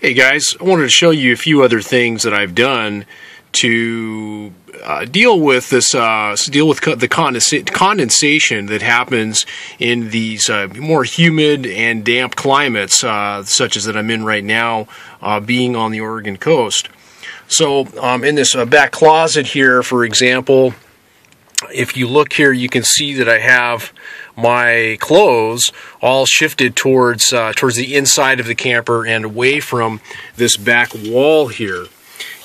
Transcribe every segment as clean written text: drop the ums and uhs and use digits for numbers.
Hey guys, I wanted to show you a few other things that I've done to deal with the condensation that happens in these more humid and damp climates, such as that I'm in right now, being on the Oregon coast. So in this back closet here, for example, if you look here, you can see that I have my clothes all shifted towards the inside of the camper and away from this back wall here,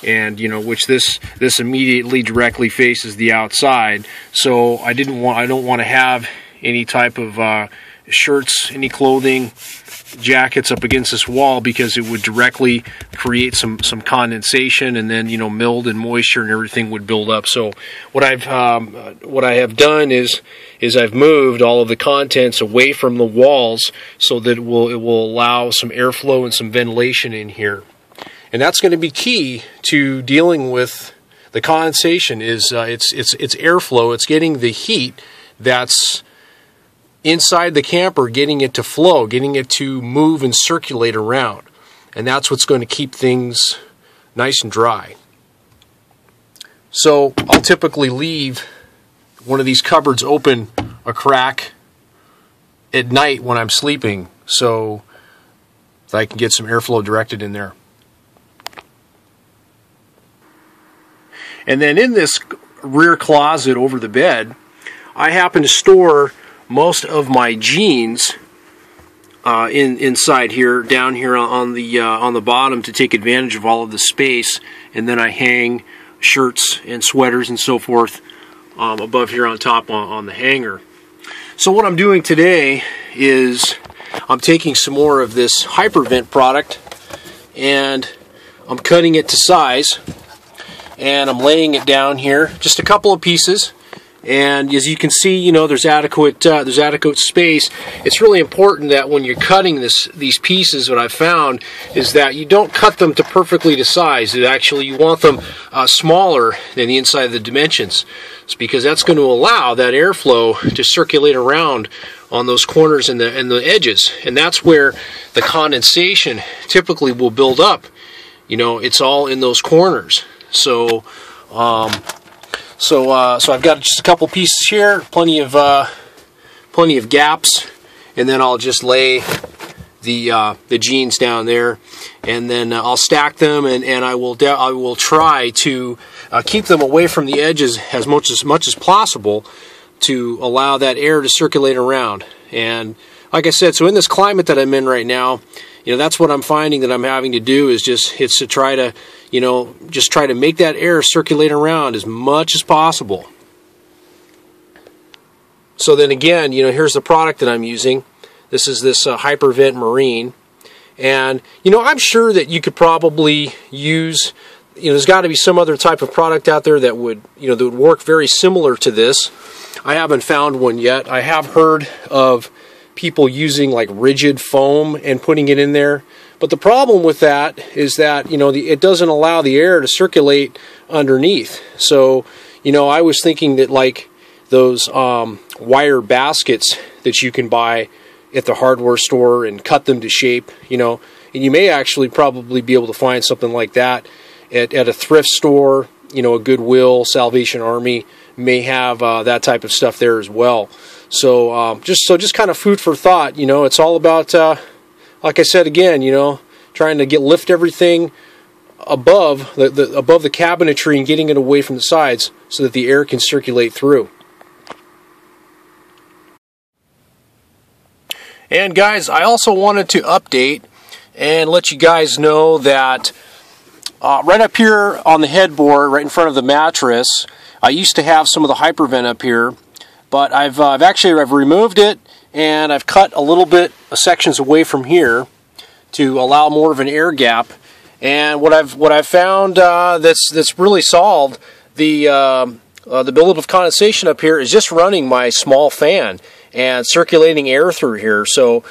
and which this immediately directly faces the outside. So I don't want to have any type of shirts, any clothing, jackets up against this wall, because it would directly create some condensation, and then mold and moisture and everything would build up. So what I have done is I've moved all of the contents away from the walls so that it will allow some airflow and some ventilation in here. And that's going to be key to dealing with the condensation. Is it's airflow. It's getting the heat that's inside the camper, getting it to flow, getting it to move and circulate around. And that's what's going to keep things nice and dry. So I'll typically leave one of these cupboards open a crack at night when I'm sleeping, so that I can get some airflow directed in there. And then in this rear closet over the bed, I happen to store most of my jeans inside here, down here on the bottom, to take advantage of all of the space. And then I hang shirts and sweaters and so forth above here on top on the hanger. So what I'm doing today is I'm taking some more of this hypervent product and I'm cutting it to size, and I'm laying it down here, just a couple of pieces. And as you can see, there's adequate space. It's really important that when you're cutting these pieces, what I've found is that you don't cut them to perfectly to size. You want them smaller than the inside of the dimensions. It's because that's going to allow that airflow to circulate around on those corners and the edges. And that's where the condensation typically will build up. It's all in those corners. So I've got just a couple pieces here, plenty of gaps, and then I'll just lay the jeans down there, and then I'll stack them, and I will try to keep them away from the edges as much as possible to allow that air to circulate around. And like I said, so in this climate that I'm in right now, that's what I'm finding that I'm having to do is it's to try to just try to make that air circulate around as much as possible. So then again, here's the product that I'm using. This is this Hypervent Marine. And, I'm sure that you could probably use, there's got to be some other type of product out there that would, that would work very similar to this. I haven't found one yet. I have heard of people using like rigid foam and putting it in there. But the problem with that is that, it doesn't allow the air to circulate underneath. So, I was thinking that like those wire baskets that you can buy at the hardware store and cut them to shape, and you may actually probably be able to find something like that at a thrift store, a Goodwill, Salvation Army may have that type of stuff there as well. So just kind of food for thought. It's all about like I said again, trying to lift everything above the cabinetry and getting it away from the sides so that the air can circulate through. And guys, I also wanted to update and let you guys know that right up here on the headboard, right in front of the mattress, I used to have some of the Hypervent up here, but I've removed it, and I've cut a little bit of sections away from here to allow more of an air gap. And what I've found that's really solved the buildup of condensation up here is just running my small fan and circulating air through here. So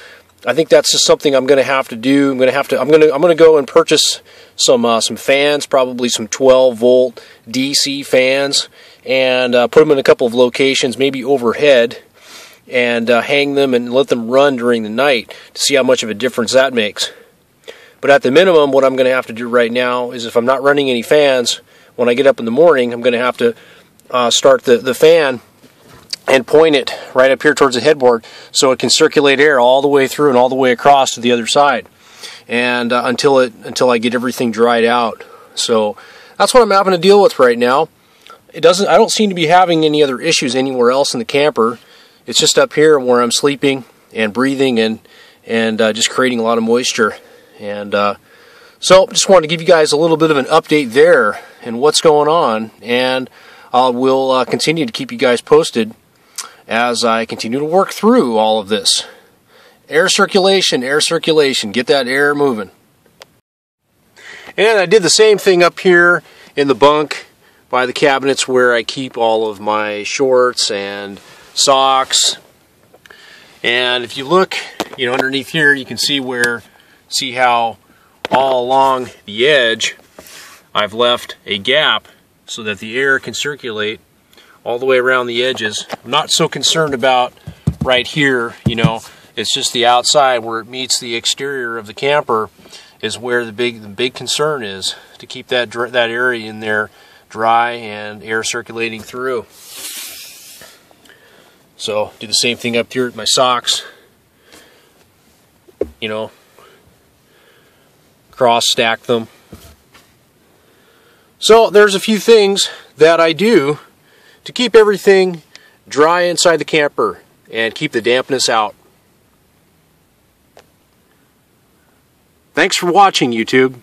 I think that's just something I'm going to have to do. I'm going to go and purchase some fans, probably some 12-volt DC fans, and put them in a couple of locations, maybe overhead, and hang them and let them run during the night to see how much of a difference that makes. But at the minimum, what I'm going to have to do right now is, if I'm not running any fans, when I get up in the morning, I'm going to have to start the fan and point it right up here towards the headboard so it can circulate air all the way through and all the way across to the other side, and until I get everything dried out. So that's what I'm having to deal with right now. I don't seem to be having any other issues anywhere else in the camper. It's just up here where I'm sleeping and breathing and just creating a lot of moisture. And so just wanted to give you guys a little bit of an update there and what's going on, and we'll continue to keep you guys posted as I continue to work through all of this. Air circulation, get that air moving. And I did the same thing up here in the bunk by the cabinets where I keep all of my shorts and socks. And if you look, underneath here, you can see how all along the edge I've left a gap so that the air can circulate all the way around the edges. I'm not so concerned about right here, it's just the outside where it meets the exterior of the camper is where the big concern is, to keep that area in there dry and air circulating through. So do the same thing up here with my socks, cross stack them. So there's a few things that I do to keep everything dry inside the camper and keep the dampness out. Thanks for watching, YouTube.